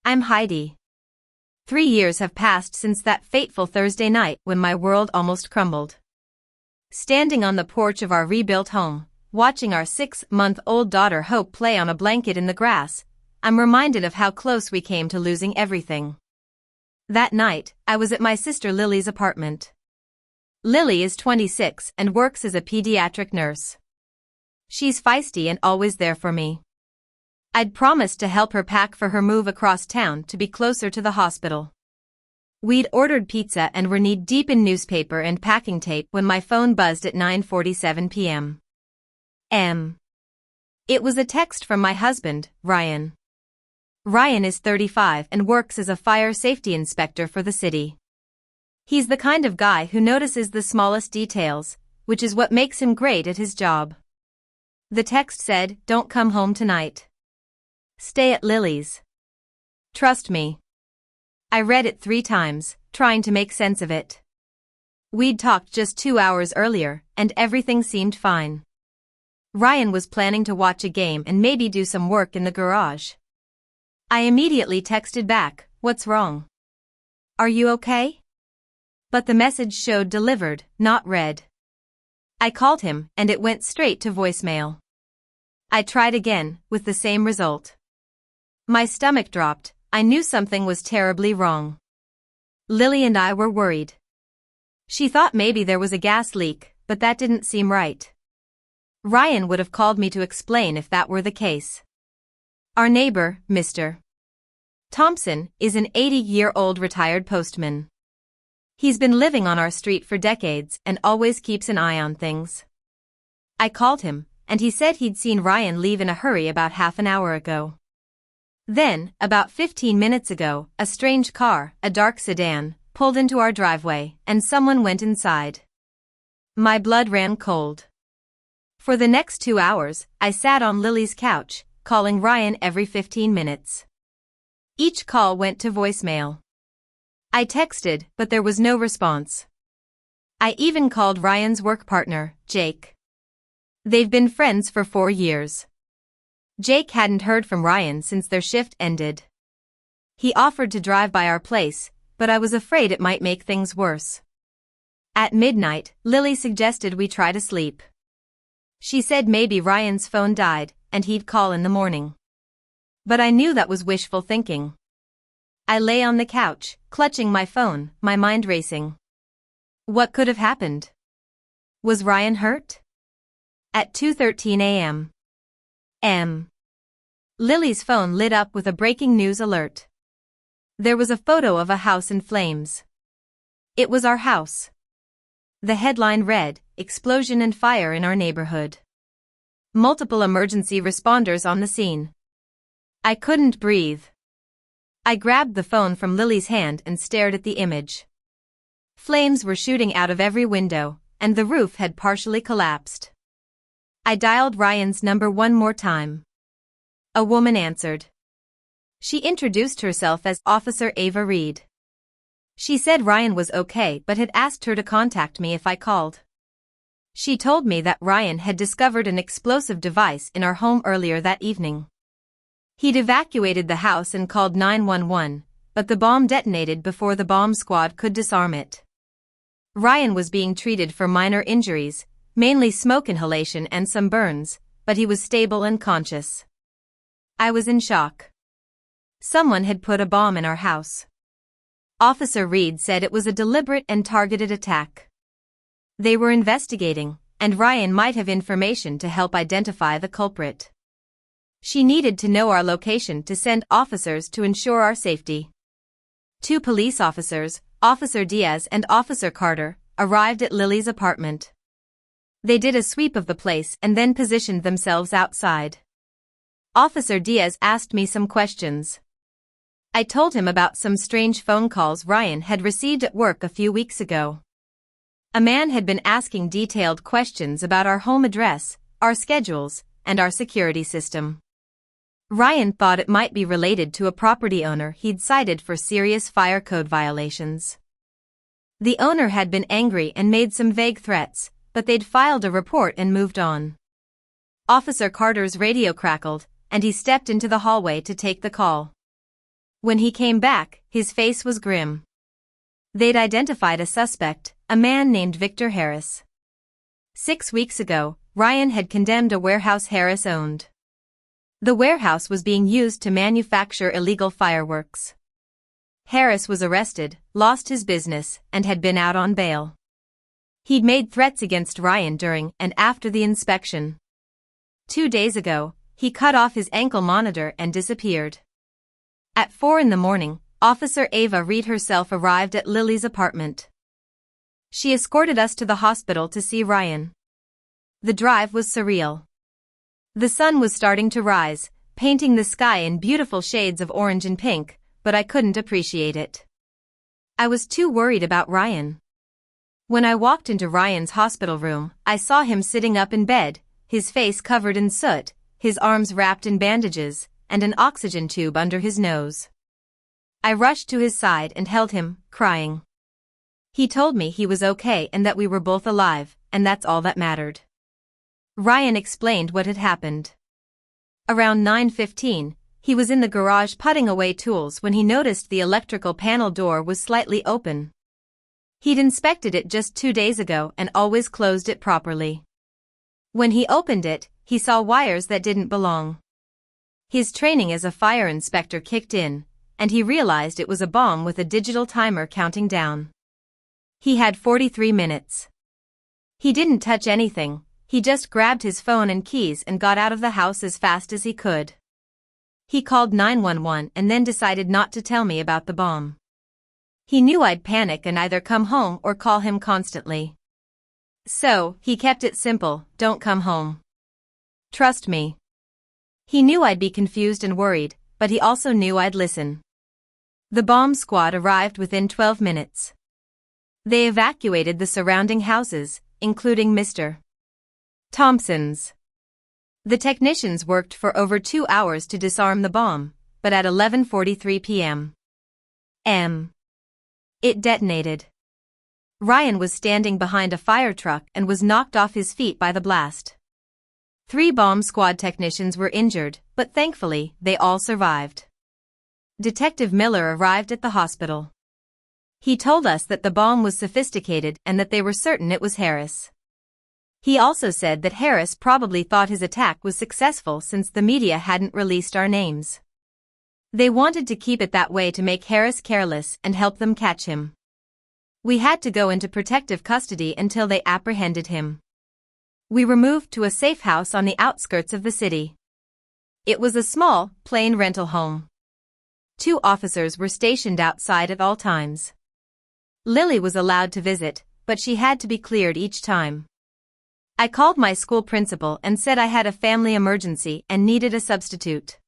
I'm Heidi. 3 years have passed since that fateful Thursday night when my world almost crumbled. Standing on the porch of our rebuilt home, watching our 6-month-old daughter Hope play on a blanket in the grass, I'm reminded of how close we came to losing everything. That night, I was at my sister Lily's apartment. Lily is 26 and works as a pediatric nurse. She's feisty and always there for me. I'd promised to help her pack for her move across town to be closer to the hospital. We'd ordered pizza and were knee-deep in newspaper and packing tape when my phone buzzed at 9:47 p.m. It was a text from my husband, Ryan. Ryan is 35 and works as a fire safety inspector for the city. He's the kind of guy who notices the smallest details, which is what makes him great at his job. The text said, "Don't come home tonight. Stay at Lily's. Trust me." I read it 3 times, trying to make sense of it. We'd talked just 2 hours earlier, and everything seemed fine. Ryan was planning to watch a game and maybe do some work in the garage. I immediately texted back, "What's wrong? Are you okay?" But the message showed delivered, not read. I called him, and it went straight to voicemail. I tried again, with the same result. My stomach dropped. I knew something was terribly wrong. Lily and I were worried. She thought maybe there was a gas leak, but that didn't seem right. Ryan would have called me to explain if that were the case. Our neighbor, Mr. Thompson, is an 80-year-old retired postman. He's been living on our street for decades and always keeps an eye on things. I called him, and he said he'd seen Ryan leave in a hurry about half an hour ago. Then, about 15 minutes ago, a strange car, a dark sedan, pulled into our driveway, and someone went inside. My blood ran cold. For the next 2 hours, I sat on Lily's couch, calling Ryan every 15 minutes. Each call went to voicemail. I texted, but there was no response. I even called Ryan's work partner, Jake. They've been friends for 4 years. Jake hadn't heard from Ryan since their shift ended. He offered to drive by our place, but I was afraid it might make things worse. At midnight, Lily suggested we try to sleep. She said maybe Ryan's phone died, and he'd call in the morning. But I knew that was wishful thinking. I lay on the couch, clutching my phone, my mind racing. What could have happened? Was Ryan hurt? At 2:13 a.m. Lily's phone lit up with a breaking news alert. There was a photo of a house in flames. It was our house. The headline read, "Explosion and fire in our neighborhood. Multiple emergency responders on the scene." I couldn't breathe. I grabbed the phone from Lily's hand and stared at the image. Flames were shooting out of every window, and the roof had partially collapsed. I dialed Ryan's number one more time. A woman answered. She introduced herself as Officer Ava Reed. She said Ryan was okay but had asked her to contact me if I called. She told me that Ryan had discovered an explosive device in our home earlier that evening. He'd evacuated the house and called 911, but the bomb detonated before the bomb squad could disarm it. Ryan was being treated for minor injuries, mainly smoke inhalation and some burns, but he was stable and conscious. I was in shock. Someone had put a bomb in our house. Officer Reed said it was a deliberate and targeted attack. They were investigating, and Ryan might have information to help identify the culprit. She needed to know our location to send officers to ensure our safety. 2 police officers, Officer Diaz and Officer Carter, arrived at Lily's apartment. They did a sweep of the place and then positioned themselves outside. Officer Diaz asked me some questions. I told him about some strange phone calls Ryan had received at work a few weeks ago. A man had been asking detailed questions about our home address, our schedules, and our security system. Ryan thought it might be related to a property owner he'd cited for serious fire code violations. The owner had been angry and made some vague threats, but they'd filed a report and moved on. Officer Carter's radio crackled, and he stepped into the hallway to take the call. When he came back, his face was grim. They'd identified a suspect, a man named Victor Harris. 6 weeks ago, Ryan had condemned a warehouse Harris owned. The warehouse was being used to manufacture illegal fireworks. Harris was arrested, lost his business, and had been out on bail. He'd made threats against Ryan during and after the inspection. 2 days ago, he cut off his ankle monitor and disappeared. At 4 in the morning, Officer Ava Reed herself arrived at Lily's apartment. She escorted us to the hospital to see Ryan. The drive was surreal. The sun was starting to rise, painting the sky in beautiful shades of orange and pink, but I couldn't appreciate it. I was too worried about Ryan. When I walked into Ryan's hospital room, I saw him sitting up in bed, his face covered in soot, his arms wrapped in bandages, and an oxygen tube under his nose. I rushed to his side and held him, crying. He told me he was okay and that we were both alive, and that's all that mattered. Ryan explained what had happened. Around 9:15, he was in the garage putting away tools when he noticed the electrical panel door was slightly open. He'd inspected it just 2 days ago and always closed it properly. When he opened it, he saw wires that didn't belong. His training as a fire inspector kicked in, and he realized it was a bomb with a digital timer counting down. He had 43 minutes. He didn't touch anything, he just grabbed his phone and keys and got out of the house as fast as he could. He called 911 and then decided not to tell me about the bomb. He knew I'd panic and either come home or call him constantly. So, he kept it simple, don't come home. Trust me. He knew I'd be confused and worried, but he also knew I'd listen. The bomb squad arrived within 12 minutes. They evacuated the surrounding houses, including Mr. Thompson's. The technicians worked for over 2 hours to disarm the bomb, but at 11:43 p.m. It detonated. Ryan was standing behind a fire truck and was knocked off his feet by the blast. 3 bomb squad technicians were injured, but thankfully, they all survived. Detective Miller arrived at the hospital. He told us that the bomb was sophisticated and that they were certain it was Harris. He also said that Harris probably thought his attack was successful since the media hadn't released our names. They wanted to keep it that way to make Harris careless and help them catch him. We had to go into protective custody until they apprehended him. We were moved to a safe house on the outskirts of the city. It was a small, plain rental home. 2 officers were stationed outside at all times. Lily was allowed to visit, but she had to be cleared each time. I called my school principal and said I had a family emergency and needed a substitute.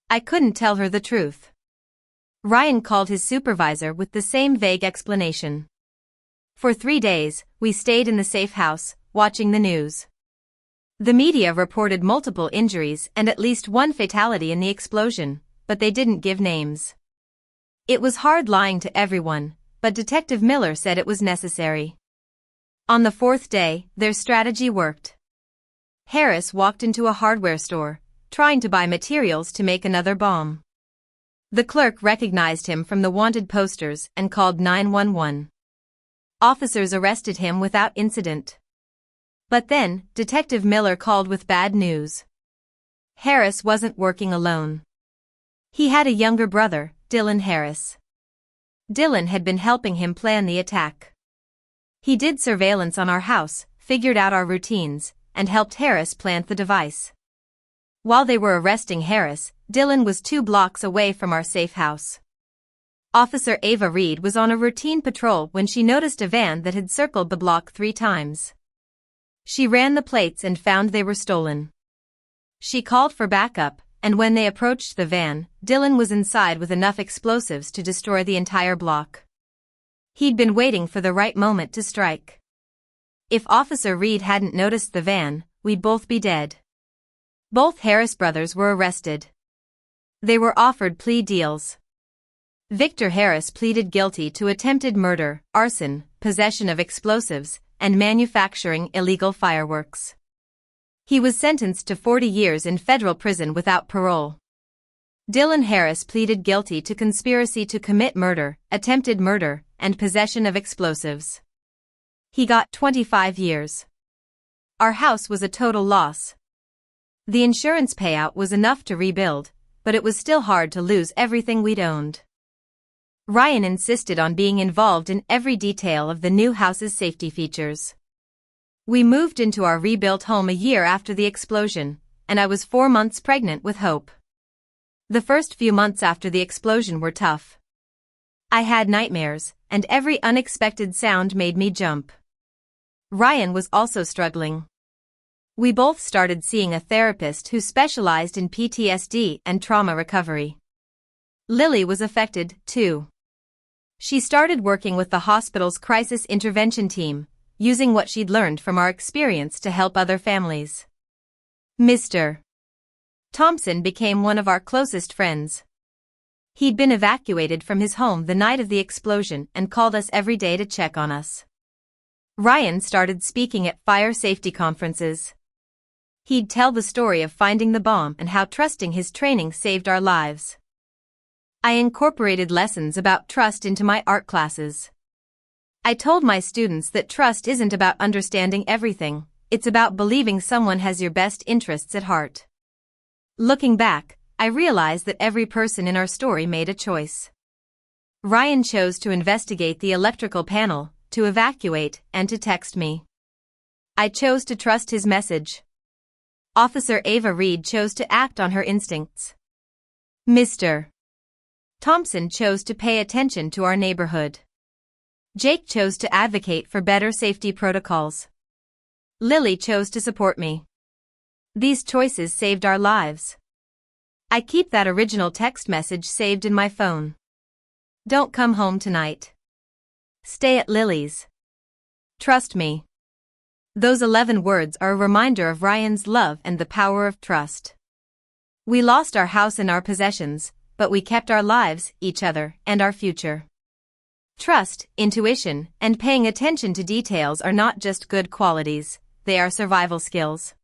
I couldn't tell her the truth. Ryan called his supervisor with the same vague explanation. For 3 days, we stayed in the safe house, watching the news. The media reported multiple injuries and at least 1 fatality in the explosion, but they didn't give names. It was hard lying to everyone, but Detective Miller said it was necessary. On the 4th day, their strategy worked. Harris walked into a hardware store, trying to buy materials to make another bomb. The clerk recognized him from the wanted posters and called 911. Officers arrested him without incident. But then, Detective Miller called with bad news. Harris wasn't working alone. He had a younger brother, Dylan Harris. Dylan had been helping him plan the attack. He did surveillance on our house, figured out our routines, and helped Harris plant the device. While they were arresting Harris, Dylan was 2 blocks away from our safe house. Officer Ava Reed was on a routine patrol when she noticed a van that had circled the block 3 times. She ran the plates and found they were stolen. She called for backup, and when they approached the van, Dylan was inside with enough explosives to destroy the entire block. He'd been waiting for the right moment to strike. If Officer Reed hadn't noticed the van, we'd both be dead. Both Harris brothers were arrested. They were offered plea deals. Victor Harris pleaded guilty to attempted murder, arson, possession of explosives, and manufacturing illegal fireworks. He was sentenced to 40 years in federal prison without parole. Dylan Harris pleaded guilty to conspiracy to commit murder, attempted murder, and possession of explosives. He got 25 years. Our house was a total loss. The insurance payout was enough to rebuild, but it was still hard to lose everything we'd owned. Ryan insisted on being involved in every detail of the new house's safety features. We moved into our rebuilt home a year after the explosion, and I was 4 months pregnant with Hope. The first few months after the explosion were tough. I had nightmares, and every unexpected sound made me jump. Ryan was also struggling. We both started seeing a therapist who specialized in PTSD and trauma recovery. Lily was affected, too. She started working with the hospital's crisis intervention team, using what she'd learned from our experience to help other families. Mr. Thompson became one of our closest friends. He'd been evacuated from his home the night of the explosion and called us every day to check on us. Ryan started speaking at fire safety conferences. He'd tell the story of finding the bomb and how trusting his training saved our lives. I incorporated lessons about trust into my art classes. I told my students that trust isn't about understanding everything, it's about believing someone has your best interests at heart. Looking back, I realized that every person in our story made a choice. Ryan chose to investigate the electrical panel, to evacuate, and to text me. I chose to trust his message. Officer Ava Reed chose to act on her instincts. Mr. Thompson chose to pay attention to our neighborhood. Jake chose to advocate for better safety protocols. Lily chose to support me. These choices saved our lives. I keep that original text message saved in my phone. Don't come home tonight. Stay at Lily's. Trust me. Those 11 words are a reminder of Ryan's love and the power of trust. We lost our house and our possessions, but we kept our lives, each other, and our future. Trust, intuition, and paying attention to details are not just good qualities, they are survival skills.